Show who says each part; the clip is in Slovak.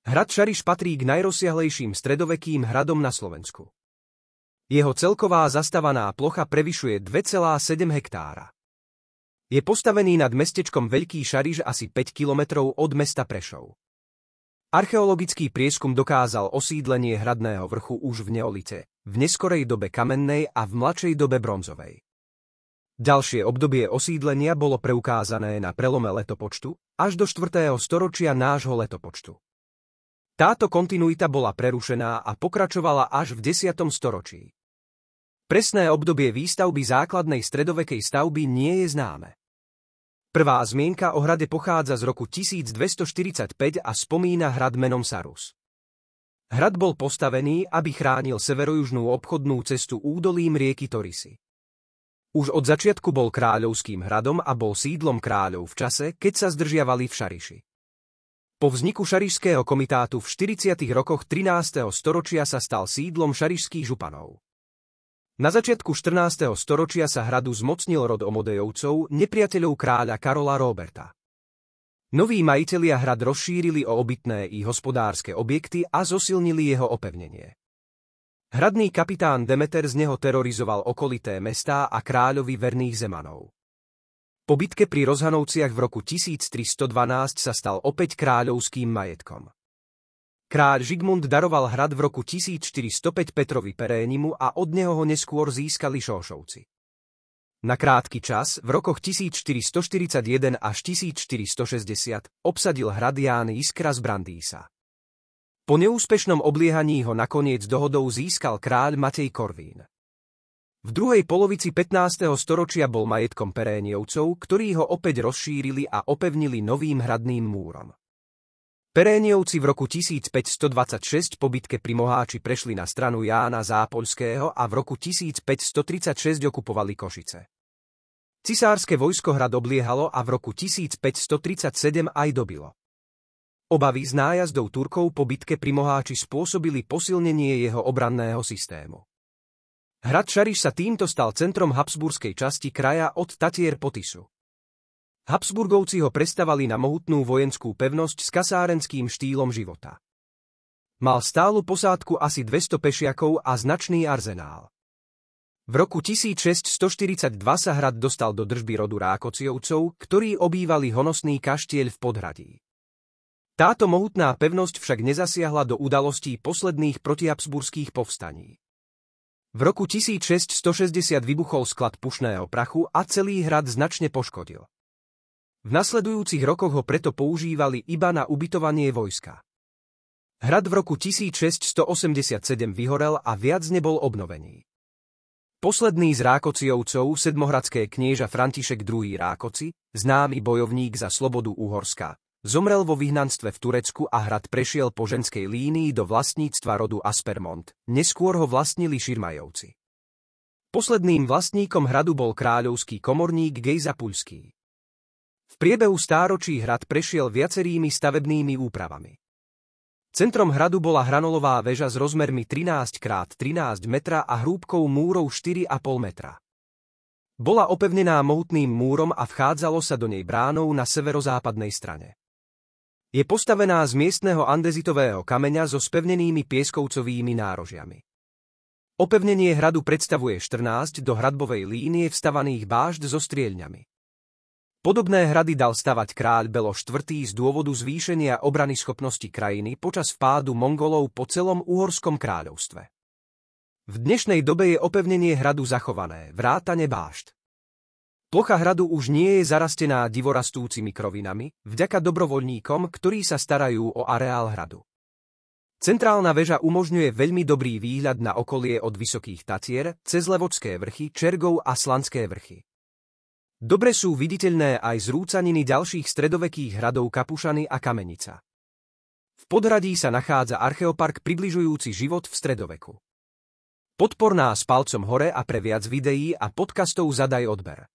Speaker 1: Hrad Šariš patrí k najrozsiahlejším stredovekým hradom na Slovensku. Jeho celková zastavaná plocha prevyšuje 2,7 hektára. Je postavený nad mestečkom Veľký Šariš asi 5 kilometrov od mesta Prešov. Archeologický prieskum dokázal osídlenie hradného vrchu už v neolite, v neskorej dobe kamennej a v mladšej dobe bronzovej. Ďalšie obdobie osídlenia bolo preukázané na prelome letopočtu až do 4. storočia nášho letopočtu. Táto kontinuita bola prerušená a pokračovala až v 10. storočí. Presné obdobie výstavby základnej stredovekej stavby nie je známe. Prvá zmienka o hrade pochádza z roku 1245 a spomína hrad menom Sarus. Hrad bol postavený, aby chránil severojužnú obchodnú cestu údolím rieky Torisy. Už od začiatku bol kráľovským hradom a bol sídlom kráľov v čase, keď sa zdržiavali v Šariši. Po vzniku Šarišského komitátu v 40. rokoch 13. storočia sa stal sídlom šarišských županov. Na začiatku 14. storočia sa hradu zmocnil rod Omodejovcov, nepriateľov kráľa Karola Róberta. Noví majitelia hrad rozšírili o obytné i hospodárske objekty a zosilnili jeho opevnenie. Hradný kapitán Demeter z neho terorizoval okolité mestá a kráľovi verných Zemanov. Po bitke pri Rozhanovciach v roku 1312 sa stal opäť kráľovským majetkom. Kráľ Žigmund daroval hrad v roku 1405 Petrovi Perénimu a od neho ho neskôr získali Šošovci. Na krátky čas, v rokoch 1441 až 1460, obsadil hrad Ján Jiskra z Brandýsa. Po neúspešnom obliehaní ho nakoniec dohodou získal kráľ Matej Korvín. V druhej polovici 15. storočia bol majetkom Peréniovcov, ktorí ho opäť rozšírili a opevnili novým hradným múrom. Peréniovci v roku 1526 po bitke pri Moháči prešli na stranu Jána Zápoľského a v roku 1536 okupovali Košice. Cisárske vojsko hrad obliehalo a v roku 1537 aj dobilo. Obavy z nájazdov Turkov po bitke pri Moháči spôsobili posilnenie jeho obranného systému. Hrad Šariš sa týmto stal centrom habsburskej časti kraja od Tatier po Tisu. Habsburgovci ho prestavali na mohutnú vojenskú pevnosť s kasárenským štýlom života. Mal stálu posádku asi 200 pešiakov a značný arzenál. V roku 1642 sa hrad dostal do držby rodu Rákociovcov, ktorí obývali honosný kaštieľ v Podhradí. Táto mohutná pevnosť však nezasiahla do udalostí posledných protihabsburských povstaní. V roku 1660 vybuchol sklad pušného prachu a celý hrad značne poškodil. V nasledujúcich rokoch ho preto používali iba na ubytovanie vojska. Hrad v roku 1687 vyhorel a viac nebol obnovený. Posledný z Rákociovcov, sedmohradské knieža František II. Rákoci, známy bojovník za slobodu Uhorska, zomrel vo vyhnanstve v Turecku a hrad prešiel po ženskej línii do vlastníctva rodu Aspermont, neskôr ho vlastnili Širmajovci. Posledným vlastníkom hradu bol kráľovský komorník Gejza Puľský. V priebehu stáročí hrad prešiel viacerými stavebnými úpravami. Centrom hradu bola hranolová väža s rozmermi 13x13 metra a hrúbkou múrov 4,5 metra. Bola opevnená mohutným múrom a vchádzalo sa do nej bránou na severozápadnej strane. Je postavená z miestneho andezitového kameňa so spevnenými pieskovcovými nárožiami. Opevnenie hradu predstavuje 14 do hradbovej línie vstavaných bážd so strieľňami. Podobné hrady dal stavať kráľ Beloš IV. Z dôvodu zvýšenia obranyschopnosti krajiny počas vpádu Mongolov po celom Uhorskom kráľovstve. V dnešnej dobe je opevnenie hradu zachované, vrátane bášd. Plocha hradu už nie je zarastená divorastúcimi krovinami, vďaka dobrovoľníkom, ktorí sa starajú o areál hradu. Centrálna väža umožňuje veľmi dobrý výhľad na okolie od Vysokých Tatier, cez Levočské vrchy, Čergov a Slanské vrchy. Dobre sú viditeľné aj zrúcaniny ďalších stredovekých hradov Kapušany a Kamenica. V podhradí sa nachádza archeopark približujúci život v stredoveku. Podpor nás palcom hore a pre viac videí a podcastov zadaj odber.